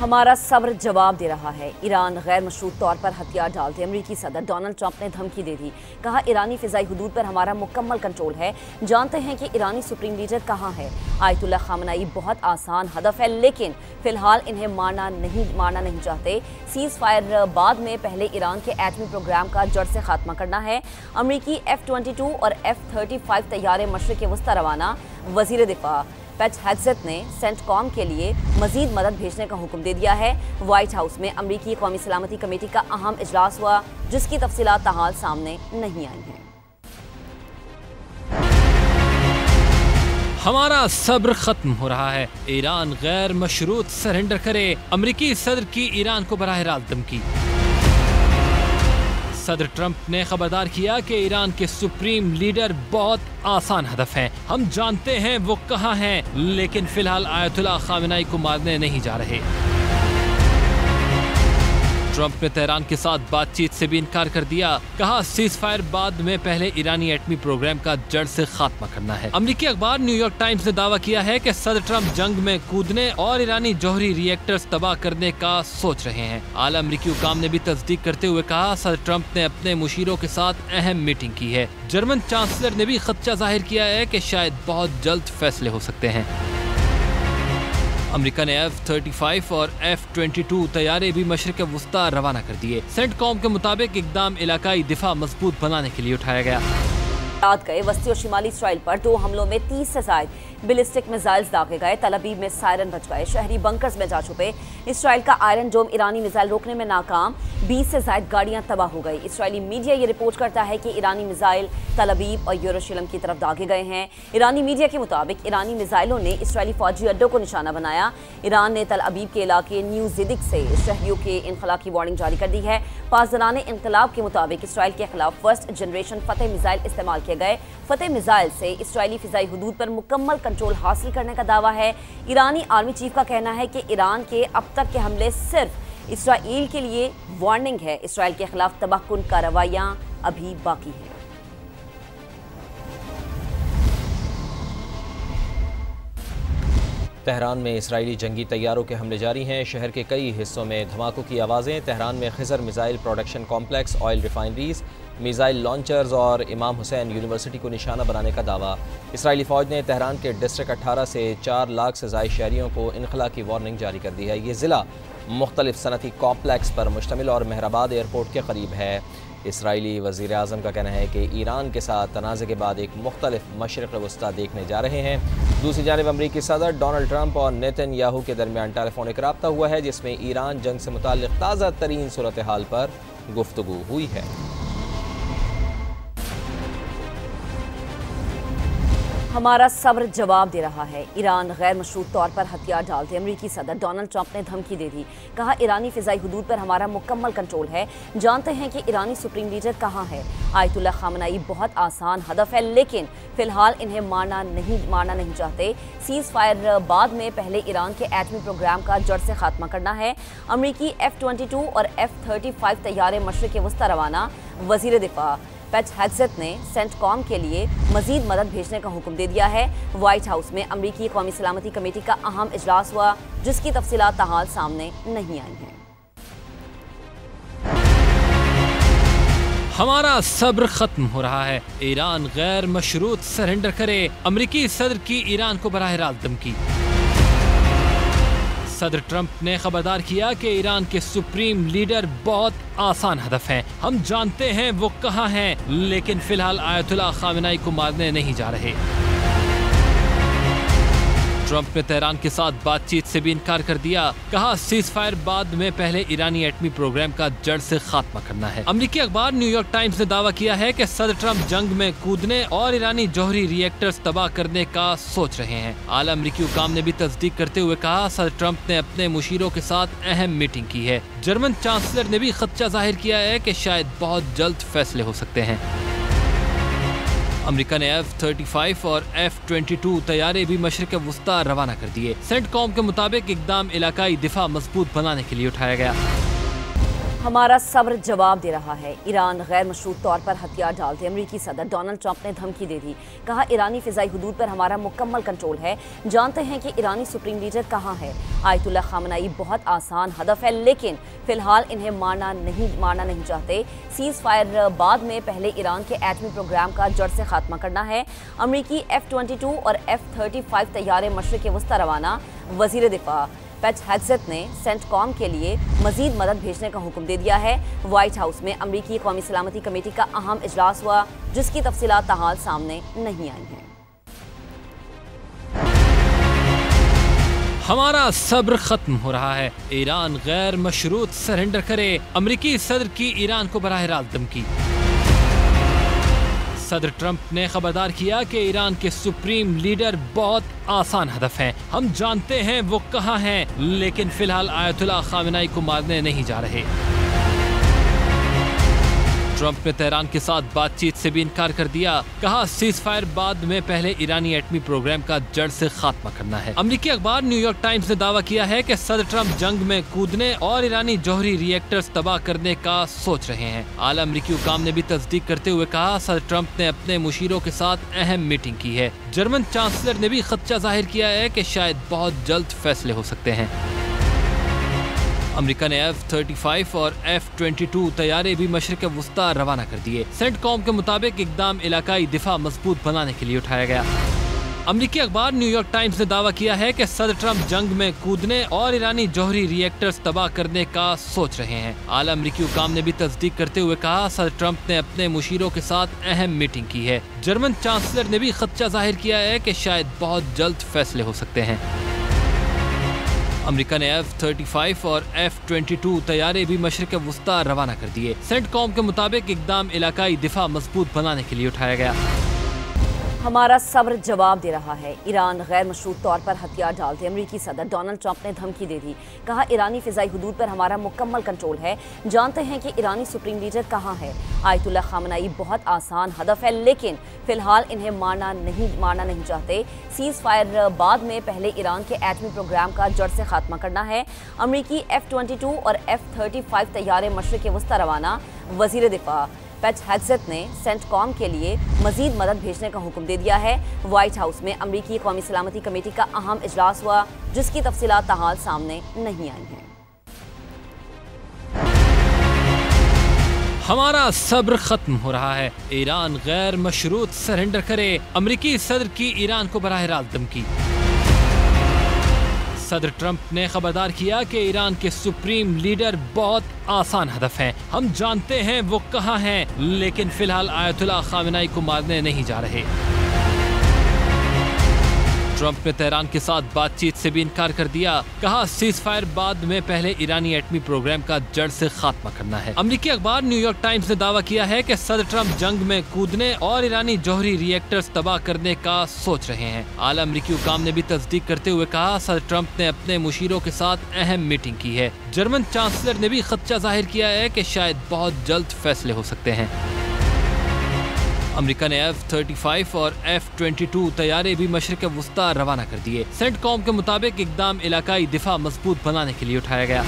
हमारा सब्र जवाब दे रहा है। ईरान गैर मशरूत तौर पर हथियार डालते। अमरीकी सदर डोनाल्ड ट्रंप ने धमकी दे दी। कहा ईरानी फिजाई हुदूद पर हमारा मुकम्मल कंट्रोल है। जानते हैं कि ईरानी सुप्रीम लीडर कहाँ है। आयतुल्ला खामनाई बहुत आसान हदफ है, लेकिन फिलहाल इन्हें मारना नहीं चाहते। सीज फायर बाद में पहले ईरान के एटमी प्रोग्राम का जड़ से खात्मा करना है। अमरीकी F-22 और F-35 तैयारे मशरिक़ वस्ता रवाना। वजीर दिफा पेट हेग्सेथ ने सेंटकॉम के लिए मजीद मदद भेजने का हुक्म दे दिया है। व्हाइट हाउस में अमरीकी कौमी सलामती कमेटी का अहम इजलास हुआ, जिसकी तफसीलात ताहाल सामने नहीं आई हैं। हमारा सब्र खत्म हो रहा है। ईरान गैर मशरूत सरेंडर करे। अमरीकी सदर की ईरान को बराह रास्त धमकी। सदर ट्रंप ने खबरदार किया कि ईरान के सुप्रीम लीडर बहुत आसान हदफ हैं। हम जानते हैं वो कहाँ हैं, लेकिन फिलहाल आयतुल्ला खामेनेई को मारने नहीं जा रहे। ट्रंप ने तेहरान के साथ बातचीत से भी इनकार कर दिया। कहा सीज फायर बाद में पहले ईरानी एटमी प्रोग्राम का जड़ से खात्मा करना है। अमरीकी अखबार न्यूयॉर्क टाइम्स ने दावा किया है कि सदर ट्रंप जंग में कूदने और ईरानी जौहरी रिएक्टर्स तबाह करने का सोच रहे हैं। आला अमरीकी हुकाम ने भी तस्दीक करते हुए कहा सदर ट्रंप ने अपने मुशीरों के साथ अहम मीटिंग की है। जर्मन चांसलर ने भी खदशा जाहिर किया है कि शायद बहुत जल्द फैसले हो सकते हैं। अमेरिका ने F-35 और F-22 तैयारे भी मशरिक़ वस्ता रवाना कर दिए। सेंटकॉम के मुताबिक इक़दाम इलाकाई दिफा मजबूत बनाने के लिए उठाया गया। रात गए वस्ती और शिमाली इसराइल पर 2 हमलों में 30 से ज़ायद बैलिस्टिक मिसाइल्स दागे गए। तल अबीब में सायरन बच गए। शहरी बंकर्स में जा छुपे। इसराइल का आयरन डोम ईरानी मिसाइल रोकने में नाकाम। 20 से ज़ायद गाड़ियां तबाह हो गई। इसराइली मीडिया ये रिपोर्ट करता है कि ईरानी मिसाइल तल अबीब और यरूशलेम की तरफ दागे गए हैं। ईरानी मीडिया के मुताबिक ईरानी मिसाइलों ने इसराइली फौजी अड्डों को निशाना बनाया। ईरान ने तल अबीब के इलाके न्यू ज़िदिक से शहरियों के इनखला की वार्निंग जारी कर दी है। पासदाराने इनकलाब के मुताबिक इसराइल के खिलाफ फर्स्ट जनरेशन फतेह मिसाइल इस्तेमाल किए गए। फतेह मिसाइल से इसराइली फिजाई हुदूद पर मुकम्मल कंट्रोल हासिल करने का दावा है। ईरानी आर्मी चीफ का कहना है कि ईरान के अब तक के हमले सिर्फ इसराइल के लिए वार्निंग है। इसराइल के खिलाफ तबाहकुन कार्रवाइयां अभी बाकी हैं। तेहरान में इसराइली जंगी तैयारों के हमले जारी हैं। शहर के कई हिस्सों में धमाकों की आवाज़ें। तेहरान में Khizar missile production complex, oil refineries, missile launchers और इमाम हुसैन यूनिवर्सिटी को निशाना बनाने का दावा। इसराइली फ़ौज ने तेहरान के डिस्ट्रिक्ट 18 से 4 लाख से ज़ायद शहरियों को इनखला की वार्निंग जारी कर दी है। ये ज़िला मुख्तलिफ सनती कॉम्प्लेक्स पर मुश्तमिल और मेहराबाद एयरपोर्ट के करीब है। इसराइली वज़ीर आज़म का कहना है कि ईरान के साथ तनाज़े के बाद एक मुख्तलिफ मशरिक़ वस्ता देखने जा रहे हैं। दूसरी जानिब अमरीकी सदर डोनाल्ड ट्रंप और नेतन्याहू के दरमियान टेलीफोनिक रब्ता हुआ है, जिसमें ईरान जंग से मुताल्लिक़ ताज़ा तरीन सूरत हाल पर गुफ्तगू हुई है। हमारा सब्र जवाब दे रहा है। ईरान गैर मशरूत तौर पर हथियार डालते। अमरीकी सदर डोनाल्ड ट्रंप ने धमकी दे दी। कहा ईरानी फिजाई हुदूद पर हमारा मुकम्मल कंट्रोल है। जानते हैं कि ईरानी सुप्रीम लीडर कहाँ है। आयतुल्ला खामनाई बहुत आसान हदफ है, लेकिन फिलहाल इन्हें मारना नहीं चाहते। सीज फायर बाद में पहले ईरान के एटमी प्रोग्राम का जड़ से खात्मा करना है। अमरीकी F-22 और F-35 तैयारे मशरिक़ वस्ता रवाना। वजीर दिफा पेट हेग्सेथ ने सेंटकॉम के लिए मजीद मदद भेजने का हुक्म दे दिया है। व्हाइट हाउस में अमरीकी कौमी सलामती कमेटी का अहम इजलास हुआ, जिसकी तफसीलात ताहाल सामने नहीं आई हैं। हमारा सब्र खत्म हो रहा है। ईरान गैर मशरूत सरेंडर करे। अमरीकी सदर की ईरान को बराह रास्त धमकी। सदर ट्रंप ने खबरदार किया कि ईरान के सुप्रीम लीडर बहुत आसान हदफ हैं। हम जानते हैं वो कहाँ हैं, लेकिन फिलहाल आयतुल्ला खामेनेई को मारने नहीं जा रहे। ट्रंप ने तेहरान के साथ बातचीत से भी इनकार कर दिया। कहा सीज फायर बाद में पहले ईरानी एटमी प्रोग्राम का जड़ से खात्मा करना है। अमरीकी अखबार न्यूयॉर्क टाइम्स ने दावा किया है कि सदर ट्रंप जंग में कूदने और ईरानी जौहरी रिएक्टर्स तबाह करने का सोच रहे हैं। आला अमरीकी हुकाम ने भी तस्दीक करते हुए कहा सदर ट्रंप ने अपने मुशीरों के साथ अहम मीटिंग की है। जर्मन चांसलर ने भी खदशा जाहिर किया है कि शायद बहुत जल्द फैसले हो सकते हैं। अमेरिका ने F-35 और F-22 तैयारे भी मशरिक़ वस्ता रवाना कर दिए। सेंटकॉम के मुताबिक इक़दाम इलाकाई दिफा मजबूत बनाने के लिए उठाया गया। हमारा सब्र जवाब दे रहा है। ईरान गैर मशरूत तौर पर हथियार डालते अमरीकी सदर डोनाल्ड ट्रंप ने धमकी दे दी। कहा, ईरानी फिजाई हुदूद पर हमारा मुकम्मल कंट्रोल है। जानते हैं कि ईरानी सुप्रीम लीडर कहाँ है। आयतुल्लाह खामनाई बहुत आसान हदफ है, लेकिन फिलहाल इन्हें मारना नहीं चाहते। सीज फायर बाद में पहले ईरान के एटमी प्रोग्राम का जड़ से खात्मा करना है। अमरीकी F-22 और F-35 तैयारे मशरिक़ वस्ता रवाना। वज़ीर दिफा पेट हेग्सेथ ने सेंटकॉम के लिए मजीद मदद भेजने का हुक्म दे दिया है। व्हाइट हाउस में अमरीकी कौमी सलामती कमेटी का अहम इजलास हुआ, जिसकी तफसीलात ताहाल सामने नहीं आई हैं। हमारा सब्र खत्म हो रहा है। ईरान गैर मशरूत सरेंडर करे। अमरीकी सदर की ईरान को बराह रास्त धमकी। सदर ट्रंप ने खबरदार किया कि ईरान के सुप्रीम लीडर बहुत आसान हदफ हैं। हम जानते हैं वो कहाँ हैं, लेकिन फिलहाल आयतुल्लाह खामनाई को मारने नहीं जा रहे। ट्रंप ने तेहरान के साथ बातचीत से भी इनकार कर दिया। कहा, सीज फायर बाद में पहले ईरानी एटमी प्रोग्राम का जड़ से खात्मा करना है। अमरीकी अखबार न्यूयॉर्क टाइम्स ने दावा किया है कि सदर ट्रंप जंग में कूदने और ईरानी जौहरी रिएक्टर्स तबाह करने का सोच रहे हैं। आला अमरीकी हुकाम ने भी तस्दीक करते हुए कहा, सदर ट्रंप ने अपने मुशीरों के साथ अहम मीटिंग की है। जर्मन चांसलर ने भी खदशा जाहिर किया है कि शायद बहुत जल्द फैसले हो सकते हैं। अमेरिका ने F-35 और F-22 तैयारे भी मशरिक़ वस्ता रवाना कर दिए। सेंटकॉम के मुताबिक इक़दाम इलाकाई दिफा मजबूत बनाने के लिए उठाया गया। अमरीकी अखबार न्यूयॉर्क टाइम्स ने दावा किया है कि सदर ट्रंप जंग में कूदने और ईरानी जौहरी रिएक्टर्स तबाह करने का सोच रहे हैं। आला अमरीकी हुकाम ने भी तस्दीक करते हुए कहा, सदर ट्रंप ने अपने मुशीरों के साथ अहम मीटिंग की है। जर्मन चांसलर ने भी खदशा जाहिर किया है कि शायद बहुत जल्द फैसले हो सकते हैं। अमेरिका ने F-35 और F-22 तैयारे भी मशरिक़ वस्ता रवाना कर दिए। सेंटकॉम के मुताबिक इक़दाम इलाकाई दिफा मजबूत बनाने के लिए उठाया गया। हमारा सब्र जवाब दे रहा है। ईरान गैर मशरूत तौर पर हथियार डालते अमरीकी सदर डोनाल्ड ट्रंप ने धमकी दे दी। कहा, ईरानी फिजाई हुदूद पर हमारा मुकम्मल कंट्रोल है। जानते हैं कि ईरानी सुप्रीम लीडर कहाँ है। आयतुल्लाह खामनाई बहुत आसान हदफ है, लेकिन फिलहाल इन्हें मारना नहीं चाहते। सीज फायर बाद में पहले ईरान के एटमी प्रोग्राम का जड़ से खात्मा करना है। अमरीकी F-22 और F-35 तैयारे मशरिक़ वस्ता रवाना। वज़ीर दिफा पेट हेग्सेथ ने सेंटकॉम के लिए मजीद मदद भेजने का हुक्म दे दिया है। व्हाइट हाउस में अमरीकी कौमी सलामती कमेटी का अहम इजलास हुआ, जिसकी तफसीलात ताहाल सामने नहीं आई हैं। हमारा सब्र खत्म हो रहा है। ईरान गैर मशरूत सरेंडर करे। अमरीकी सदर की ईरान को बराह रास्त धमकी। सदर ट्रंप ने खबरदार किया कि ईरान के सुप्रीम लीडर बहुत आसान हदफ हैं। हम जानते हैं वो कहाँ हैं, लेकिन फिलहाल आयतुल्लाह खामनाई को मारने नहीं जा रहे। ट्रंप ने तेहरान के साथ बातचीत से भी इनकार कर दिया। कहा, सीज फायर बाद में पहले ईरानी एटमी प्रोग्राम का जड़ से खात्मा करना है। अमरीकी अखबार न्यूयॉर्क टाइम्स ने दावा किया है कि सदर ट्रंप जंग में कूदने और ईरानी जौहरी रिएक्टर्स तबाह करने का सोच रहे हैं। आला अमरीकी हुकाम ने भी तस्दीक करते हुए कहा, सदर ट्रंप ने अपने मुशीरों के साथ अहम मीटिंग की है। जर्मन चांसलर ने भी खदशा जाहिर किया है कि शायद बहुत जल्द फैसले हो सकते हैं। अमेरिका ने F-35 और F-22 तैयारे भी मशरिक़ वस्ता रवाना कर दिए। सेंटकॉम के मुताबिक इक़दाम इलाकाई दिफा मजबूत बनाने के लिए उठाया गया।